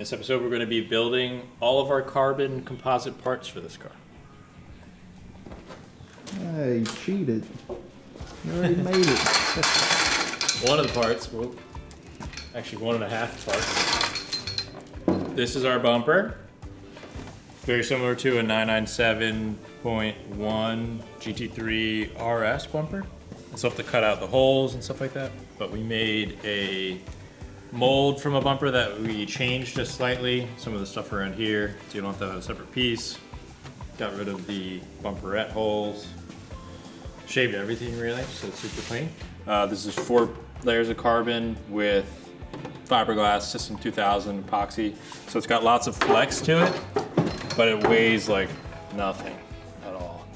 This episode we're going to be building all of our carbon composite parts for this car. Hey, you cheated. You already made it. One of the parts, well, actually 1.5 parts. This is our bumper. Very similar to a 997.1 GT3 RS bumper. I still have to cut out the holes and stuff like that, but we made a mold from a bumper that we changed just slightly. Some of the stuff around here, so you don't have to have a separate piece. Got rid of the bumperette holes. Shaved everything really, so it's super clean. This is 4 layers of carbon with fiberglass System 2000 epoxy. So it's got lots of flex to it, but it weighs like nothing at all.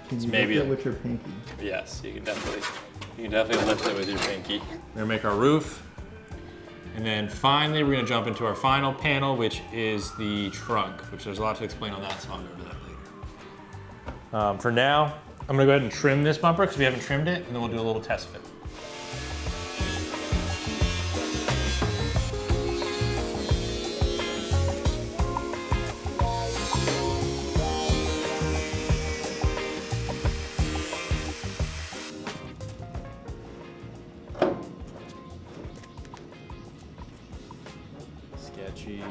Can you maybe lift it with your pinky? Yes, you can definitely lift it with your pinky. We're gonna make our roof. And then finally, we're gonna jump into our final panel, which is the trunk, which there's a lot to explain on that, so I'll go over that later. For now, I'm gonna go ahead and trim this bumper because we haven't trimmed it, and then we'll do a little test fit. Sketchy.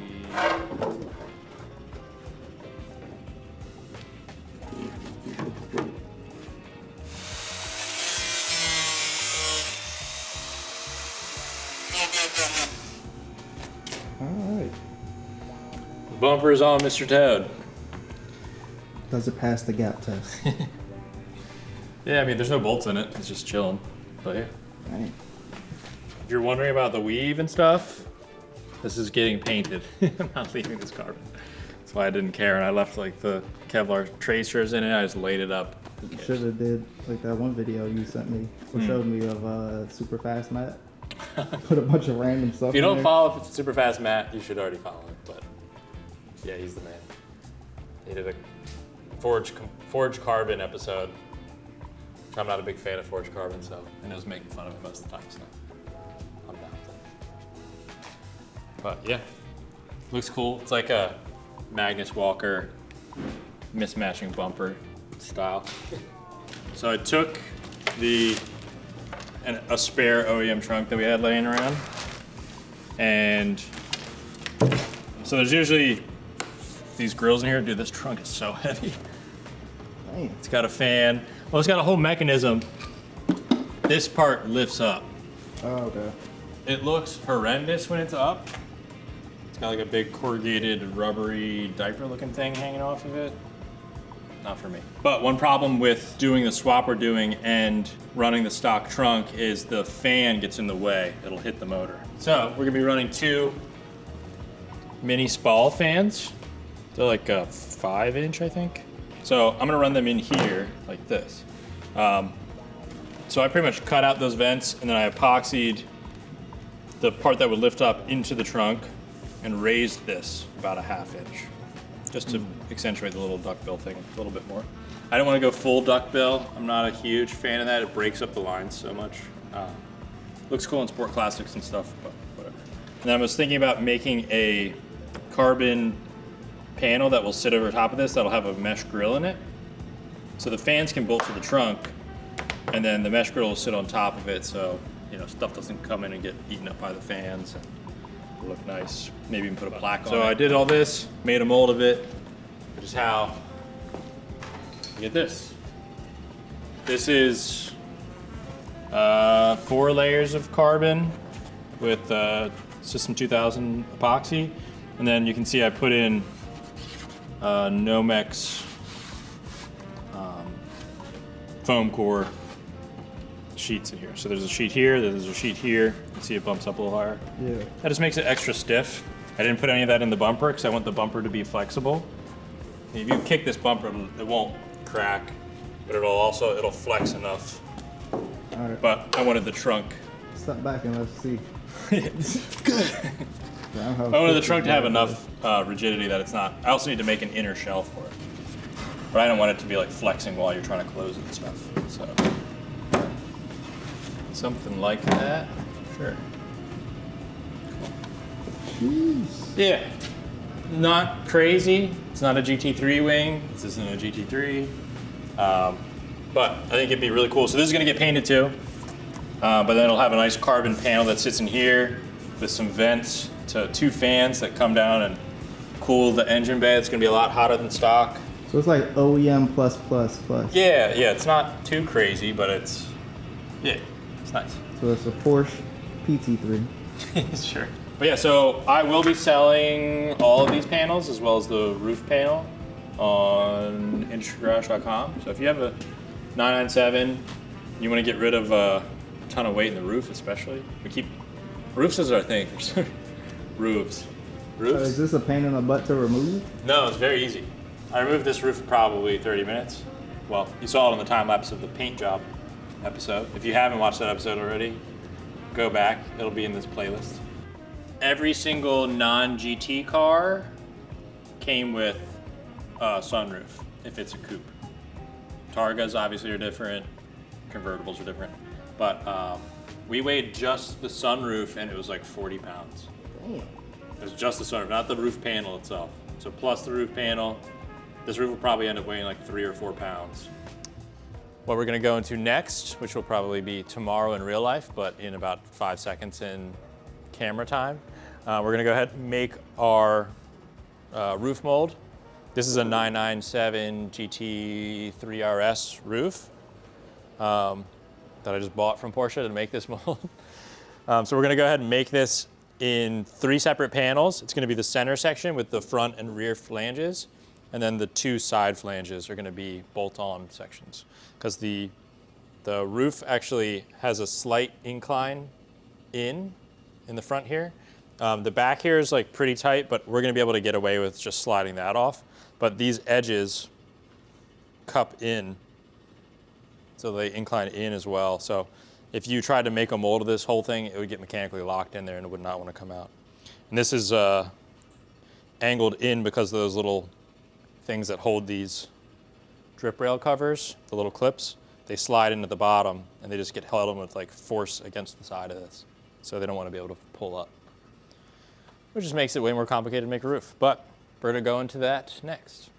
Alright. The bumper is on, Mr. Toad. Does it pass the gap test? Yeah, I mean, there's no bolts in it. It's just chilling. But yeah. Right. If you're wondering about the weave and stuff, this is getting painted. I'm not leaving this carbon. That's why I didn't care, and I left like the Kevlar tracers in it. I just laid it up. You should have did like that one video you sent me or showed me of super fast Matt. Put a bunch of random stuff. If you in don't there. follow Super Fast Matt, you should already follow him. But yeah, he's the man. He did a forged carbon episode. I'm not a big fan of forged carbon, so and I was making fun of it most of the time. So I'm down with it. But yeah, looks cool. It's like a Magnus Walker mismatching bumper style. So I took a spare OEM trunk that we had laying around, and so there's usually these grills in here. Dude, this trunk is so heavy. Damn. It's got a fan. Well, it's got a whole mechanism. This part lifts up. Oh, okay. It looks horrendous when it's up. It's got like a big corrugated rubbery diaper looking thing hanging off of it. Not for me. But one problem with doing the swap we're doing and running the stock trunk is the fan gets in the way. It'll hit the motor. So we're gonna be running 2 mini Spall fans. They're like a 5-inch, I think. So I'm gonna run them in here like this. So I pretty much cut out those vents and then I epoxied the part that would lift up into the trunk and raised this about a 1/2 inch. Just to accentuate the little duckbill thing a little bit more. I don't want to go full duckbill. I'm not a huge fan of that. It breaks up the lines so much. Looks cool in sport classics and stuff, but whatever. And then I was thinking about making a carbon panel that will sit over top of this that'll have a mesh grill in it. So the fans can bolt to the trunk, and then the mesh grill will sit on top of it, so you know stuff doesn't come in and get eaten up by the fans. And look nice. Maybe even put a plaque on it. So I did all this, made a mold of it, which is how you get this. This is 4 layers of carbon with System 2000 epoxy. And then you can see I put in Nomex foam core sheets in here. So there's a sheet here, there's a sheet here. You can see it bumps up a little higher. Yeah. That just makes it extra stiff. I didn't put any of that in the bumper because I want the bumper to be flexible. If you kick this bumper, it won't crack, but it'll flex enough. All right. But I wanted the trunk. Step back and let's see. Good. Yeah, I wanted the trunk to have enough rigidity that it's not. I also need to make an inner shell for it. But I don't want it to be like flexing while you're trying to close it and stuff. So something like that. Sure. Jeez. Yeah. not crazy. It's not a GT3 wing. This isn't a GT3. But I think it'd be really cool. So this is gonna get painted too. But then it'll have a nice carbon panel that sits in here with some vents to 2 fans that come down and cool the engine bay. It's gonna be a lot hotter than stock. So it's like OEM plus plus plus. Yeah, it's not too crazy, but it's nice. So it's a Porsche PT3. Sure. But yeah, so I will be selling all of these panels as well as the roof panel on industrygarage.com. So if you have a 997, you want to get rid of a ton of weight in the roof, especially. Roofs is our thing. Roofs. So is this a pain in the butt to remove? No, it's very easy. I removed this roof in probably 30 minutes. Well, you saw it on the time lapse of the paint job episode. If you haven't watched that episode already, go back. It'll be in this playlist. Every single non-GT car came with a sunroof, if it's a coupe. Targas obviously are different. Convertibles are different. But we weighed just the sunroof and it was like 40 pounds. Damn. It was just the sunroof, not the roof panel itself. So plus the roof panel, this roof will probably end up weighing like 3 or 4 pounds. What we're gonna go into next, which will probably be tomorrow in real life, but in about 5 seconds in camera time, we're gonna go ahead and make our roof mold. This is a 997 GT3 RS roof that I just bought from Porsche to make this mold. So we're gonna go ahead and make this in 3 separate panels. It's gonna be the center section with the front and rear flanges, and then the 2 side flanges are gonna be bolt-on sections. Because the roof actually has a slight incline in the front here. The back here is like pretty tight, but we're gonna be able to get away with just sliding that off. But these edges cup in, so they incline in as well. So if you tried to make a mold of this whole thing, it would get mechanically locked in there and it would not want to come out. And this is angled in because of those little things that hold these drip rail covers, the little clips. They slide into the bottom and they just get held in with like force against the side of this. So they don't want to be able to pull up, which just makes it way more complicated to make a roof. But we're gonna go into that next.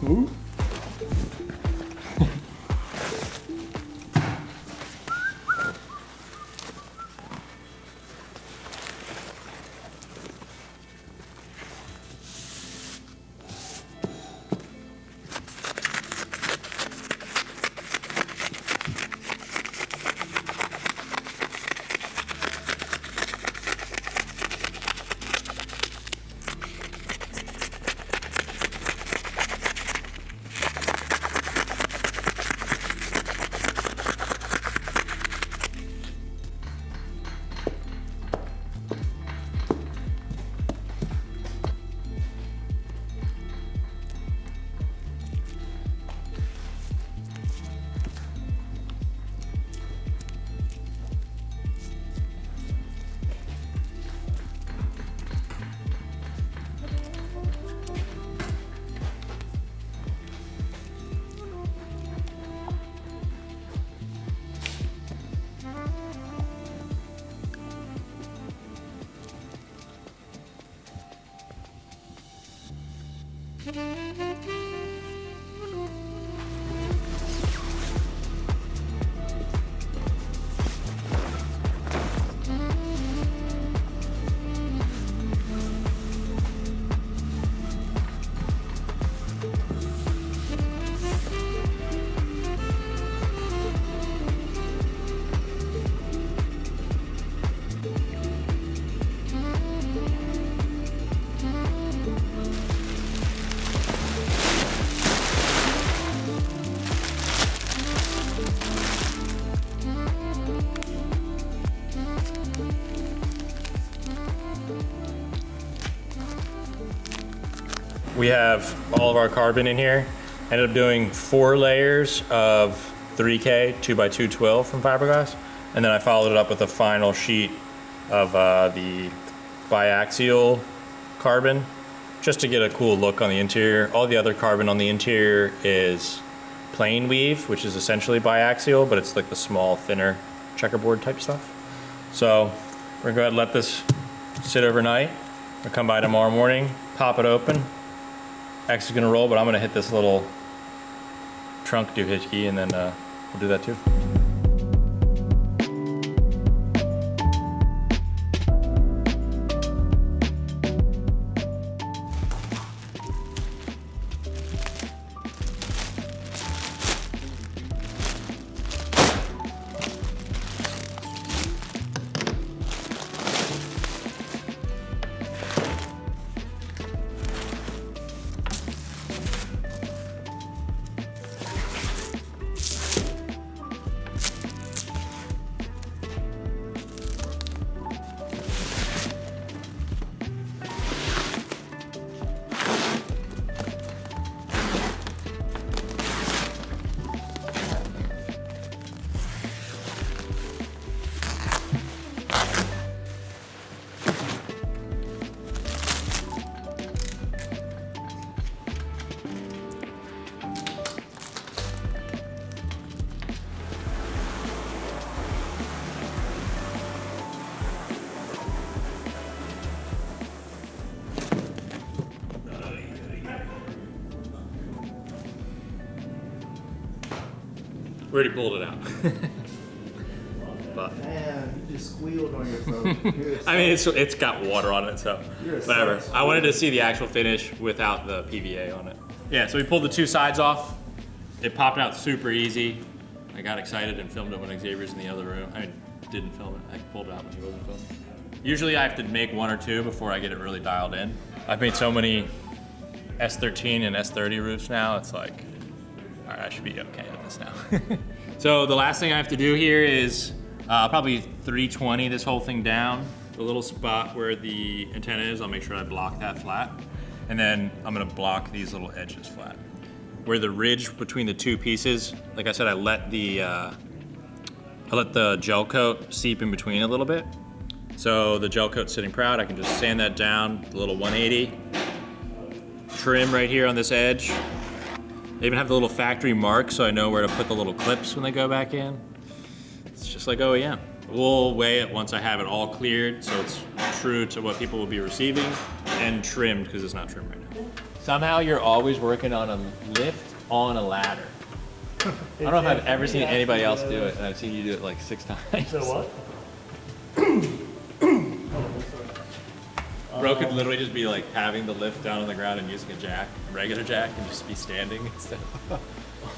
Ooh. We have all of our carbon in here. Ended up doing 4 layers of 3K 2x2 from fiberglass. And then I followed it up with a final sheet of the biaxial carbon, just to get a cool look on the interior. All the other carbon on the interior is plain weave, which is essentially biaxial, but it's like the small, thinner checkerboard type stuff. So we're gonna go ahead and let this sit overnight. We'll come by tomorrow morning, pop it open. X is gonna roll, but I'm gonna hit this little trunk doohickey, and then we'll do that too. We already pulled it out. But Man, you just squealed on yourself. I mean, it's got water on it, so whatever. I wanted to see the actual finish without the PVA on it. Yeah, so we pulled the 2 sides off. It popped out super easy. I got excited and filmed it when Xavier's in the other room. I didn't film it. I pulled it out when he wasn't filming. Usually I have to make 1 or 2 before I get it really dialed in. I've made so many S13 and S30 roofs now, it's like, all right, I should be okay with this now. So the last thing I have to do here is probably 320 this whole thing down. The little spot where the antenna is, I'll make sure I block that flat. And then I'm gonna block these little edges flat. Where the ridge between the 2 pieces, like I said, I let the gel coat seep in between a little bit. So the gel coat's sitting proud, I can just sand that down, a little 180. Trim right here on this edge. They even have the little factory mark so I know where to put the little clips when they go back in. It's just like OEM. We'll weigh it once I have it all cleared so it's true to what people will be receiving, and trimmed because it's not trimmed right now. Somehow you're always working on a lift on a ladder. I don't know if I've ever seen anybody else do it, and I've seen you do it like 6 times. So what? Bro could literally just be like having the lift down on the ground and using a jack, regular jack, and just be standing instead of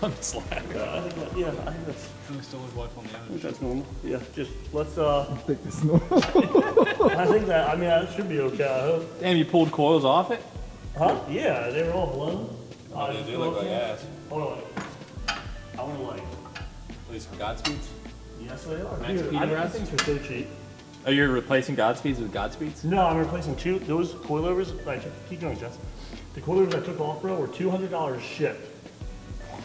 on this ladder. I think that, yeah, I think that's. Can we still live life on the I other? think that's normal. Yeah, just let's. I think it's normal. I think that. I mean, that should be okay. I hope. Damn, you pulled coils off it? Huh? Yeah, they were all blown. Oh, they do look like ass. Hold on. I want to like. At least some Godspeeds? Yes, they are. Max Dude, speed I think rods? things are so cheap. Oh, you're replacing Godspeeds with Godspeeds? No, I'm replacing those coilovers. Keep going, Jess. The coilovers I took off, bro, were $200 shipped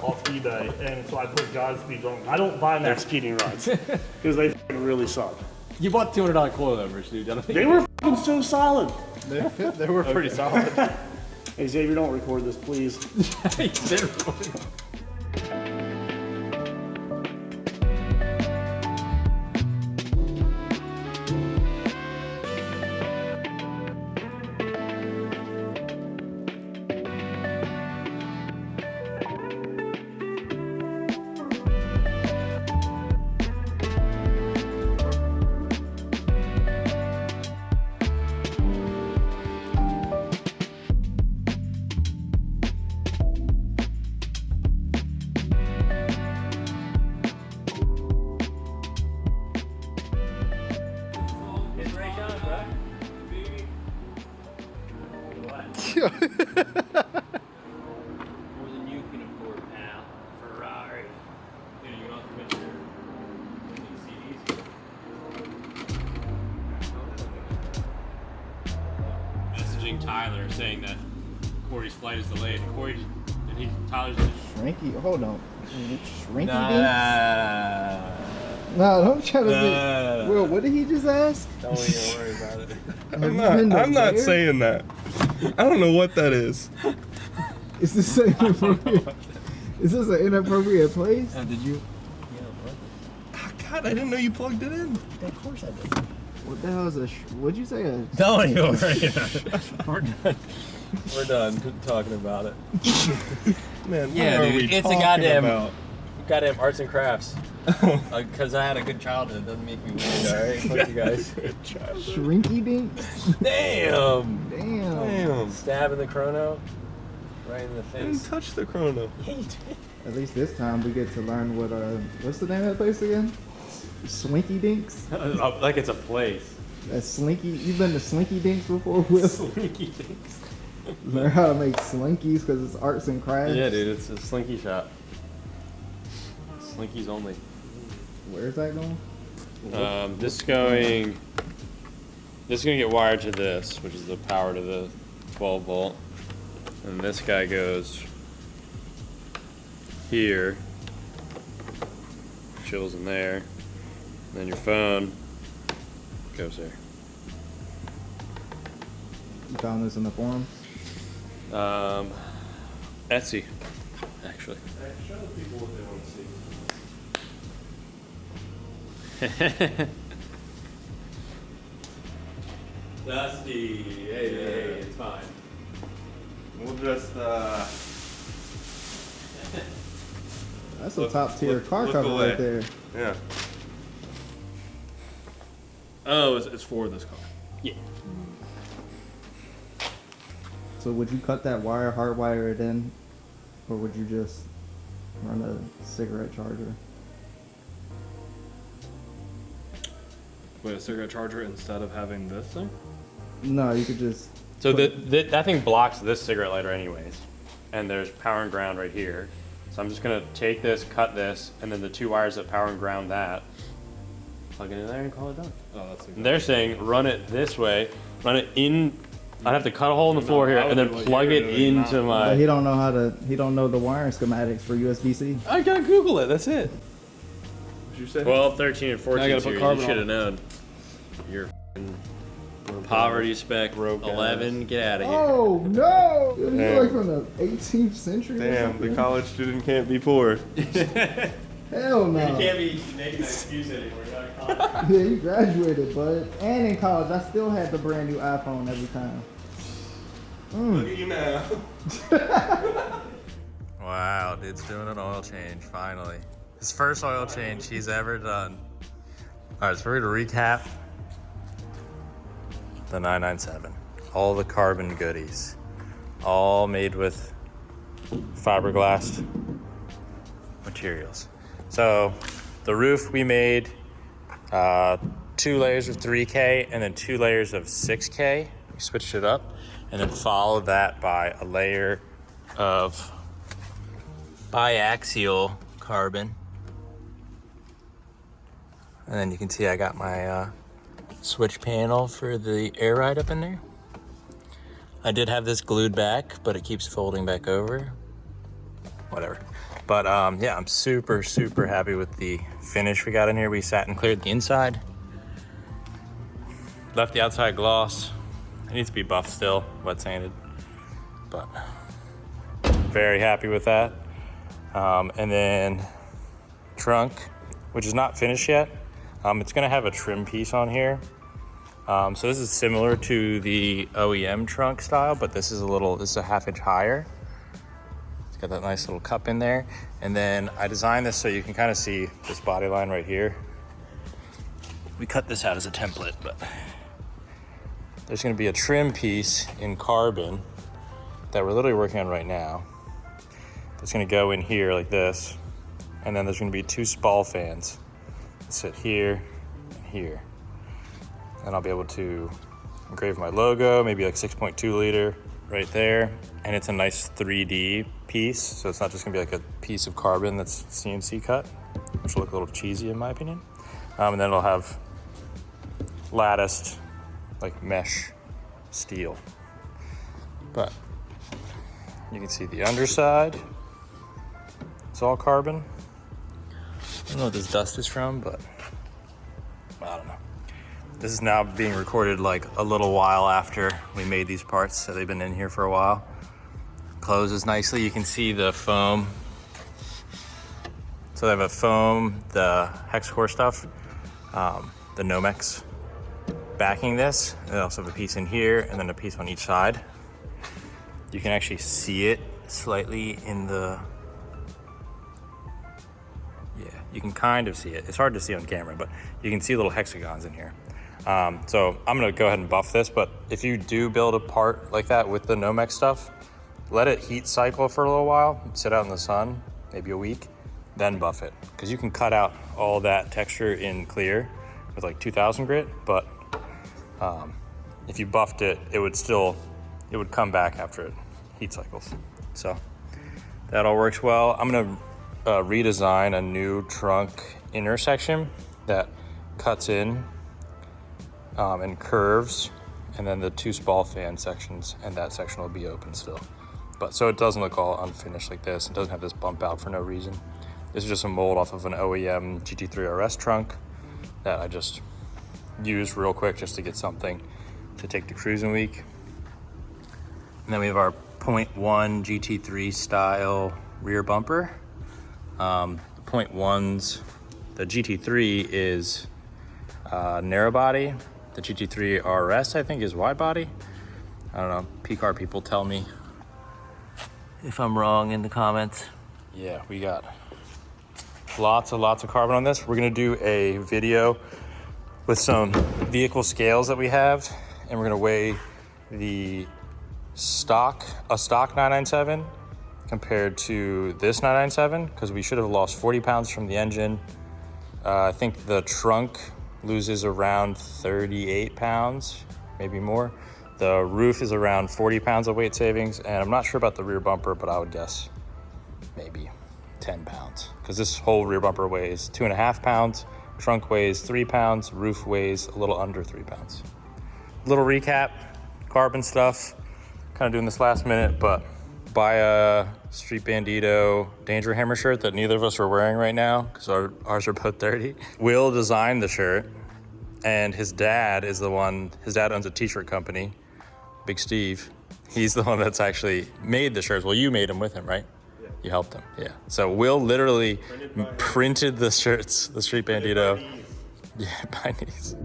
off eBay, and so I put Godspeeds on. I don't buy Max speeding rods because they f***ing really suck. You bought $200 coilovers, dude. I don't think They were f***ing so solid. They were pretty solid. Hey Xavier, don't record this, please. They're recording. More than you can afford, pal. Ferrari. Dude, you want to put your CDs? Messaging Tyler saying that Corey's flight is delayed. Tyler's just Shrinky, hold on. Shrinky nah. No, don't try to be. Will, what did he just ask? Don't even worry about it. I'm not saying that. I don't know what that is. Is this an inappropriate? Is this an inappropriate place? Did you? Oh, God, I didn't know you plugged it in. Of course I did. What the hell is a? What'd you say? Don't even worry about it. We're done. We're done talking about it. Man, what Yeah, are dude, we it's a talking goddamn, about? goddamn arts and crafts. Because I had a good childhood doesn't make me weird, alright? Fuck you guys. Good job. Shrinky dinks? Damn! Damn. Damn. Stabbing the chrono right in the I didn't face. touch the chrono. At least this time we get to learn what what's the name of that place again? Swinky Dinks? Like it's a place. That's Slinky. You've been to Slinky Dinks before, Will? Slinky things. Learn how to make slinkies because it's arts and crafts. Yeah, dude, it's a slinky shop. Slinkies only. Where's that going? This is going to get wired to this, which is the power to the 12 volt. And this guy goes here, chills in there. And then your phone goes there. You found this in the forums? Etsy, actually. Show the people what they want to see. Dusty, hey, it's fine. We'll just, That's a Look- top tier look- car look cover away. right there. yeah. Oh, it's for this car. Yeah. So would you cut that wire, hardwire it in, or would you just run a cigarette charger? Wait, a cigarette charger instead of having this thing? No, you could just. So that thing blocks this cigarette lighter anyways. And there's power and ground right here. So I'm just gonna take this, cut this, and then the two wires that power and ground that, plug it in there and call it done. Oh, that's And they're saying run it this way, run it in. I'd have to cut a hole in the floor here I would and then do what plug you're it doing, into not- my. But he don't know how to. He don't know the wiring schematics for USB-C. I gotta Google it. That's it. What'd you say? 12, 13, and 14 I gotta put series. carbon You on. should have known. You're poverty spec Broke 11. Get out of here. Oh no! You're Damn. like from the 18th century. or Damn, something? the college student can't be poor. Hell no. You can't be making that excuse anymore. You're not in college. Yeah, you graduated, bud. And in college, I still had the brand new iPhone every time. Look at you now. Wow, dude's doing an oil change, finally. His first oil change he's ever done. All right, so we're gonna recap the 997. All the carbon goodies, all made with fiberglass materials. So the roof we made 2 layers of 3K and then 2 layers of 6K. We switched it up and then followed that by a layer of biaxial carbon. And then you can see I got my switch panel for the air ride up in there. I did have this glued back, but it keeps folding back over. Whatever. But yeah, I'm super, super happy with the finish we got in here. We sat and cleared the inside. Left the outside gloss. It needs to be buffed still, wet sanded. But very happy with that. And then trunk, which is not finished yet. It's gonna have a trim piece on here. So this is similar to the OEM trunk style, but this is a 1/2 inch higher. It's got that nice little cup in there. And then I designed this so you can kind of see this body line right here. We cut this out as a template, but there's gonna be a trim piece in carbon that we're literally working on right now. It's gonna go in here like this. And then there's gonna be 2 spall fans that sit here and here. And I'll be able to engrave my logo, maybe like 6.2 liter right there. And it's a nice 3D piece. So it's not just gonna be like a piece of carbon that's CNC cut, which will look a little cheesy in my opinion. And then it'll have latticed like mesh steel. But you can see the underside. It's all carbon. I don't know what this dust is from, but I don't know. This is now being recorded like a little while after we made these parts, so they've been in here for a while. Closes nicely. You can see the foam. So they have a foam, the Hexcore stuff, the Nomex backing this. They also have a piece in here and then a piece on each side. You can actually see it slightly in the, yeah, you can kind of see it. It's hard to see on camera, but you can see little hexagons in here. So I'm gonna go ahead and buff this, but if you do build a part like that with the Nomex stuff, let it heat cycle for a little while, sit out in the sun, maybe a week, then buff it. Because you can cut out all that texture in clear with like 2000 grit, but if you buffed it, it would come back after it heat cycles. So that all works well. I'm gonna redesign a new trunk intersection that cuts in and curves, and then the 2 spall fan sections, and that section will be open still. But so it doesn't look all unfinished like this. It doesn't have this bump out for no reason. This is just a mold off of an OEM GT3 RS trunk that I just used real quick just to get something to take to cruising week. And then we have our 0.1 GT3 style rear bumper. The 0.1s, the GT3 is narrow body. The GT3 RS, I think, is wide body. I don't know, P-car people tell me if I'm wrong in the comments. Yeah, we got lots of carbon on this. We're gonna do a video with some vehicle scales that we have, and we're gonna weigh a stock 997 compared to this 997, because we should have lost 40 pounds from the engine. I think the trunk loses around 38 pounds, maybe more. The roof is around 40 pounds of weight savings, and I'm not sure about the rear bumper, but I would guess maybe 10 pounds, because this whole rear bumper weighs 2.5 pounds, trunk weighs 3 pounds, roof weighs a little under 3 pounds. Little recap, carbon stuff, kind of doing this last minute, but buy a Street Bandito Danger Hammer shirt that neither of us are wearing right now because ours are both dirty. Will designed the shirt, and his dad owns a t-shirt company, Big Steve. He's the one that's actually made the shirts. Well, you made them with him, right? Yeah. You helped him, yeah. So Will literally printed the shirts, the Street Bandito. Yeah, by knees.